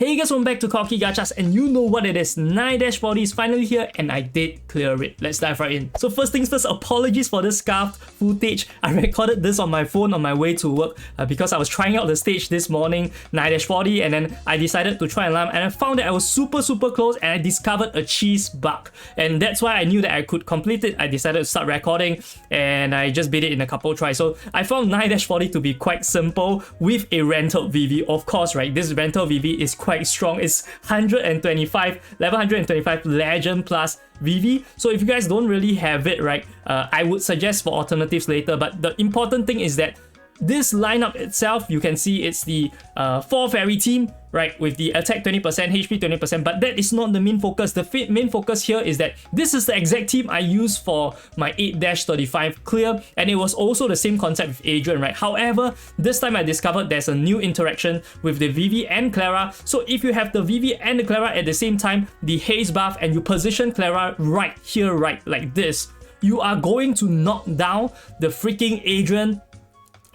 Hey guys, welcome back to Cocky Gachas, and you know what it is, 9-40 is finally here and I did clear it. Let's dive right in. So first things first, apologies for this scarfed footage. I recorded this on my phone on my way to work because I was trying out the stage this morning, 9-40, and then I decided to try and land, and I found that I was super close and I discovered a cheese bug. And that's why I knew that I could complete it. I decided to start recording and I just beat it in a couple tries. So I found 9-40 to be quite simple with a rental VV. Of course, right, this rental VV is quite strong. It's 125, level 125 legend plus VV. So if you guys don't really have it, right, I would suggest for alternatives later. But the important thing is that this lineup itself, you can see it's the 4 fairy team, right, with the attack 20%, HP 20%, but that is not the main focus. The main focus here is that this is the exact team I used for my 8-35 clear, and it was also the same concept with Adrian, right? However, this time I discovered there's a new interaction with the Vivi and Clara. So if you have the Vivi and the Clara at the same time, the haze buff, and you position Clara right here, right, like this, you are going to knock down the freaking Adrian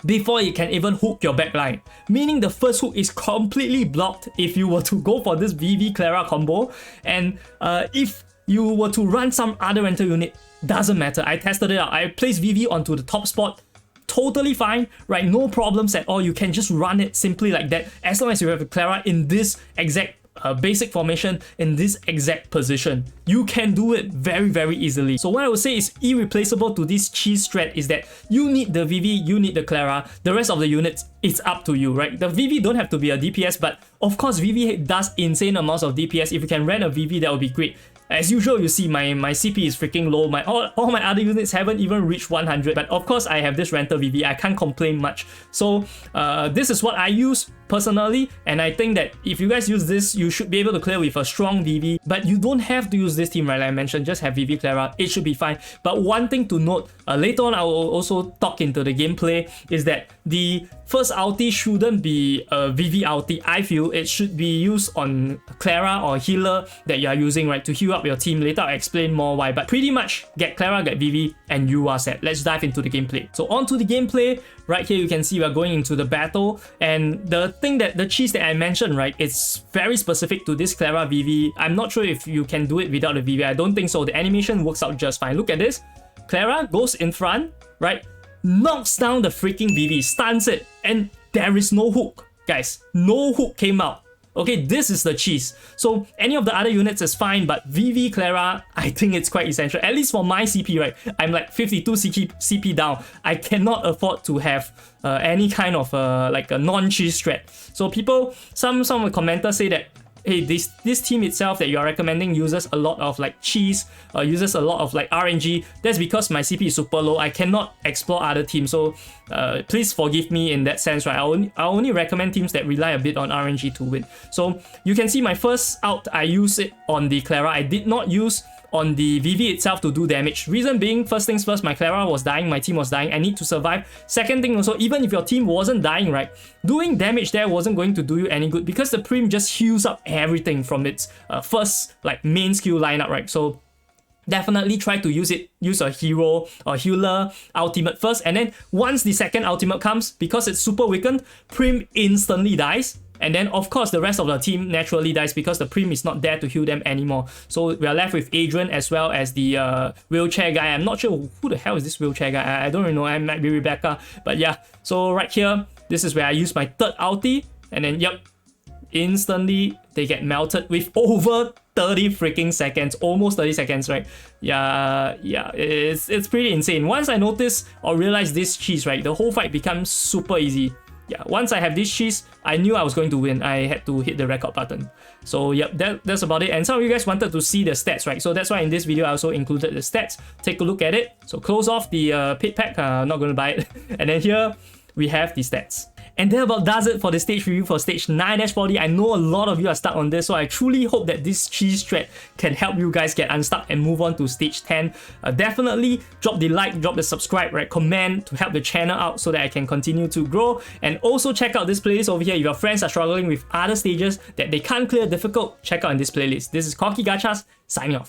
before you can even hook your backline. Meaning the first hook is completely blocked if you were to go for this Vivi Clara combo. And if you were to run some other rental unit, doesn't matter. I tested it out. I placed Vivi onto the top spot. Totally fine, right? No problems at all. You can just run it simply like that as long as you have Clara in this exact basic formation, in this exact position. You can do it very easily. So what I would say is irreplaceable to this cheese strat is that you need the Vivi, you need the Clara. The rest of the units, it's up to you, right? The Vivi don't have to be a DPS, but of course Vivi does insane amounts of DPS. If you can rent a Vivi, that would be great. As usual, you see my CP is freaking low. All my other units haven't even reached 100, but of course I have this rental VV. I can't complain much. So this is what I use personally, and I think that if you guys use this, you should be able to clear with a strong VV. But you don't have to use this team, right? Like I mentioned, just have Vivi Clara. It should be fine. But one thing to note, later on I will also talk into the gameplay, is that the first ulti shouldn't be a Vivi ulti. I feel it should be used on Clara or healer that you are using, right, to heal up your team. Later I'll explain more why, but pretty much get Clara, get Vivi, and you are set. Let's dive into the gameplay. So on to the gameplay. Right here you can see we're going into the battle, and the cheese that I mentioned, right, it's very specific to this Clara Vivi. I'm not sure if you can do it without the Vivi. I don't think so. The animation works out just fine. Look at this. Clara goes in front, right, knocks down the freaking Vivi, stuns it, and there is no hook. Guys, no hook came out. Okay, this is the cheese. So any of the other units is fine, but Vivi Clara, I think it's quite essential. At least for my CP, right? I'm like 52 CP down. I cannot afford to have any kind of like a non-cheese strat. So people, some of the commenters say that, hey, this team itself that you are recommending uses a lot of like cheese, uses a lot of like RNG. That's because my CP is super low. I cannot explore other teams. So please forgive me in that sense, right? I only recommend teams that rely a bit on RNG to win. So you can see my first out, I use it on the Clara. I did not use on the Vivi itself to do damage. Reason being, first things first, my Clara was dying, my team was dying, I need to survive. Second thing also, even if your team wasn't dying, right, doing damage there wasn't going to do you any good because the Prim just heals up everything from its first like main skill lineup, right? So definitely try to use a hero or healer ultimate first, and then once the second ultimate comes, because it's super weakened, Prim instantly dies. And then of course the rest of the team naturally dies because the Prim is not there to heal them anymore. So we are left with Adrian as well as the wheelchair guy. I'm not sure who the hell is this wheelchair guy. I don't really know. I might be Rebecca. But yeah, so right here, this is where I use my third ulti, and then yep, instantly they get melted with over 30 freaking seconds, almost 30 seconds, right? Yeah, it's pretty insane. Once I noticed or realized this cheese, right, the whole fight becomes super easy. Yeah, once I have this cheese, I knew I was going to win. I had to hit the record button. So yep, that's about it. And some of you guys wanted to see the stats, right? So that's why in this video I also included the stats. Take a look at it. So close off the pit pack. Not going to buy it. And then here we have the stats. And that about does it for the stage review for stage 9-40. I know a lot of you are stuck on this, so I truly hope that this cheese strat can help you guys get unstuck and move on to stage 10. Definitely drop the like, drop the subscribe, right, comment to help the channel out so that I can continue to grow. And also check out this playlist over here. If your friends are struggling with other stages that they can't clear difficult, check out in this playlist. This is Cocky Gachas, signing off.